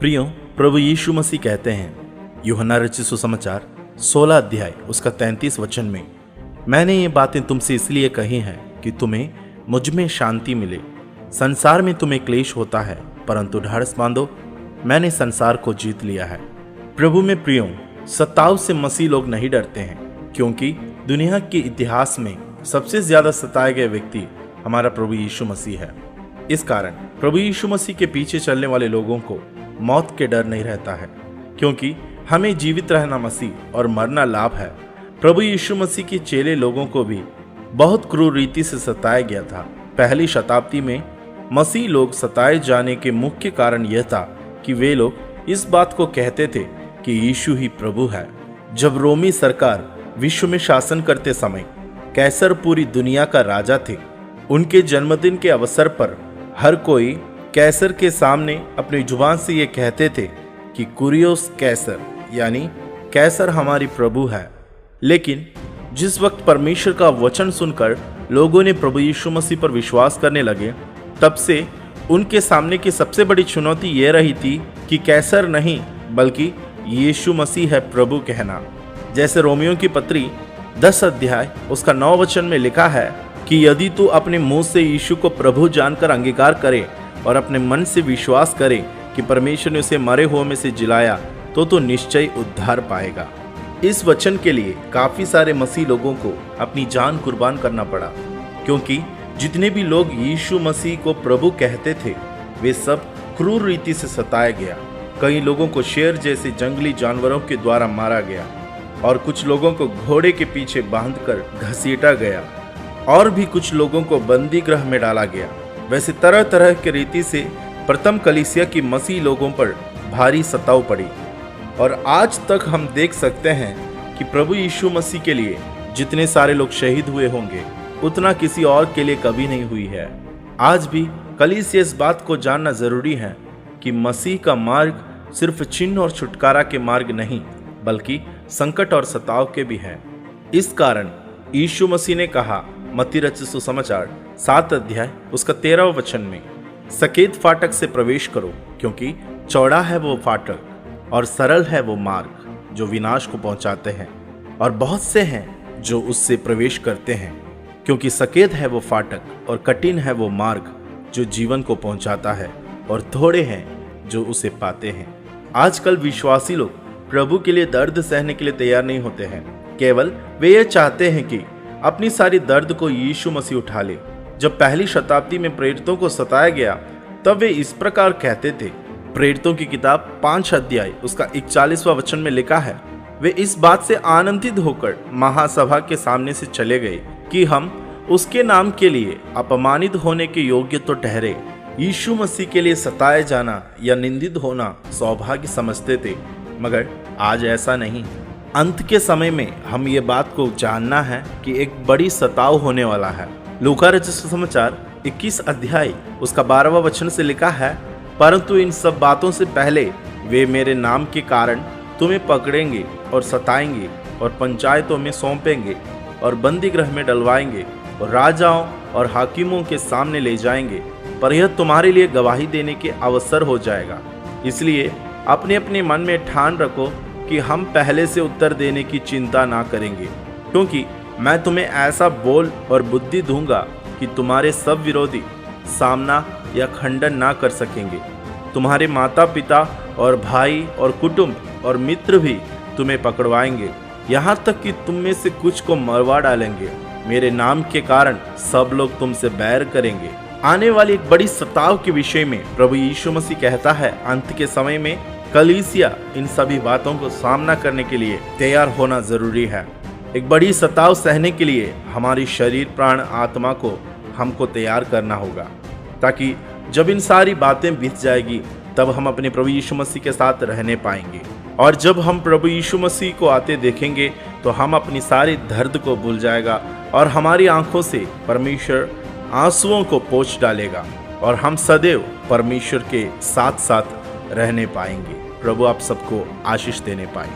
प्रियो, प्रभु यीशु मसीह कहते हैं यूहन्ना रचित सुसमाचार 16 अध्याय उसका 33 वचन में, मैंने ये बातें तुमसे इसलिए कही हैं कि तुम्हें मुझ में शांति मिले। संसार में तुम्हें क्लेश होता है, परंतु ढाढ़स बांधो, मैंने संसार को जीत लिया है। प्रभु में प्रियो, सताव से मसीह लोग नहीं डरते हैं, क्योंकि दुनिया के इतिहास में सबसे ज्यादा सताए गए व्यक्ति हमारा प्रभु यीशु मसीह है। इस कारण प्रभु यीशु मसीह के पीछे चलने वाले लोगों को मौत के डर नहीं रहता है, क्योंकि हमें जीवित रहना मसीह और मरना लाभ है। प्रभु यीशु मसीह के चेले लोगों को भी बहुत क्रूर रीति से सताया गया था। पहली शताब्दी में मसीह लोग सताए जाने के मुख्य कारण यह था कि वे लोग इस बात को कहते थे कि यीशु ही प्रभु है। जब रोमी सरकार विश्व में शासन करते समय कैसर पूरी दुनिया का राजा थे। उनके जन्मदिन के अवसर पर हर कोई कैसर के सामने अपनी जुबान से ये कहते थे कि कुरियोस कैसर, यानी कैसर हमारी प्रभु है। लेकिन जिस वक्त परमेश्वर का वचन सुनकर लोगों ने प्रभु यीशु मसीह पर विश्वास करने लगे, तब से उनके सामने की सबसे बड़ी चुनौती ये रही थी कि कैसर नहीं बल्कि यीशु मसीह है प्रभु कहना। जैसे रोमियो की पत्री 10 अध्याय उसका 9 वचन में लिखा है कि यदि तू अपने मुंह से यीशु को प्रभु जानकर अंगीकार करे और अपने मन से विश्वास करे कि परमेश्वर ने उसे मरे हुए में से जिलाया, तो निश्चय उद्धार पाएगा। इस वचन के लिए काफी सारे मसीह लोगों को अपनी जान कुर्बान करना पड़ा, क्योंकि जितने भी लोग यीशु मसीह को प्रभु कहते थे वे सब क्रूर रीति से सताया गया। कई लोगों को शेर जैसे जंगली जानवरों के द्वारा मारा गया और कुछ लोगों को घोड़े के पीछे बांधकर घसीटा गया और भी कुछ लोगों को बंदी गृह में डाला गया। वैसे तरह तरह के रीति से प्रथम कलीसिया की मसीह लोगों पर भारी सताव पड़ी और आज तक हम देख सकते हैं कि प्रभु यीशु मसीह के लिए जितने सारे लोग शहीद हुए होंगे उतना किसी और के लिए कभी नहीं हुई है। आज भी कलीसिया इस बात को जानना जरूरी है कि मसीह का मार्ग सिर्फ चिन्ह और छुटकारा के मार्ग नहीं बल्कि संकट और सताव के भी है। इस कारण यीशु मसीह ने कहा मत्ती रचित सुसमाचार 7 अध्याय उसका 13 वचन में, सकेत फाटक से प्रवेश करो, क्योंकि चौड़ा है वो फाटक और सरल है वो मार्ग जो विनाश को पहुंचाते हैं, और बहुत से हैं जो उससे प्रवेश करते हैं। क्योंकि सकेत है वो फाटक और कठिन है वो मार्ग जो जीवन को पहुंचाता है, और थोड़े हैं जो उसे पाते हैं। आजकल विश्वासी लोग प्रभु के लिए दर्द सहने के लिए तैयार नहीं होते हैं। केवल वे ये चाहते हैं कि अपनी सारी दर्द को यीशु मसीह उठा ले। जब पहली शताब्दी में प्रेरितों को सताया गया तब वे इस प्रकार कहते थे। प्रेरितों की किताब 5 अध्याय उसका 41वां वचन में लिखा है, वे इस बात से आनंदित होकर महासभा के सामने से चले गए कि हम उसके नाम के लिए अपमानित होने के योग्य तो ठहरे। यीशु मसीह के लिए सताए जाना या निंदित होना सौभाग्य समझते थे, मगर आज ऐसा नहीं। अंत के समय में हम ये बात को जानना है कि एक बड़ी सताव होने वाला है। लूका रचित सुसमाचार 21 अध्याय उसका 12वां वचन से लिखा है, परंतु इन सब बातों से पहले वे मेरे नाम के कारण तुम्हें पकड़ेंगे और सताएंगे और पंचायतों में सौंपेंगे और बंदी गृह में डलवाएंगे और राजाओं और हाकिमों के सामने ले जाएंगे, पर यह तुम्हारे लिए गवाही देने के अवसर हो जाएगा। इसलिए अपने अपने मन में ठान रखो कि हम पहले से उत्तर देने की चिंता ना करेंगे, क्योंकि मैं तुम्हें ऐसा बोल और बुद्धि दूंगा कि तुम्हारे सब विरोधी सामना या खंडन ना कर सकेंगे। तुम्हारे माता पिता और भाई और कुटुंब और मित्र भी तुम्हें पकड़वाएंगे, यहाँ तक कि तुम में से कुछ को मरवा डालेंगे। मेरे नाम के कारण सब लोग तुमसे बैर करेंगे। आने वाली एक बड़ी सताव के विषय में प्रभु यीशु मसीह कहता है, अंत के समय में कलीसिया इन सभी बातों को सामना करने के लिए तैयार होना जरूरी है। एक बड़ी सताव सहने के लिए हमारी शरीर प्राण आत्मा को हमको तैयार करना होगा, ताकि जब इन सारी बातें बीत जाएगी तब हम अपने प्रभु यीशु मसीह के साथ रहने पाएंगे। और जब हम प्रभु यीशु मसीह को आते देखेंगे तो हम अपनी सारी दर्द को भूल जाएगा और हमारी आंखों से परमेश्वर आंसुओं को पोंछ डालेगा और हम सदैव परमेश्वर के साथ साथ रहने पाएंगे। प्रभु आप सबको आशीष देने पाए।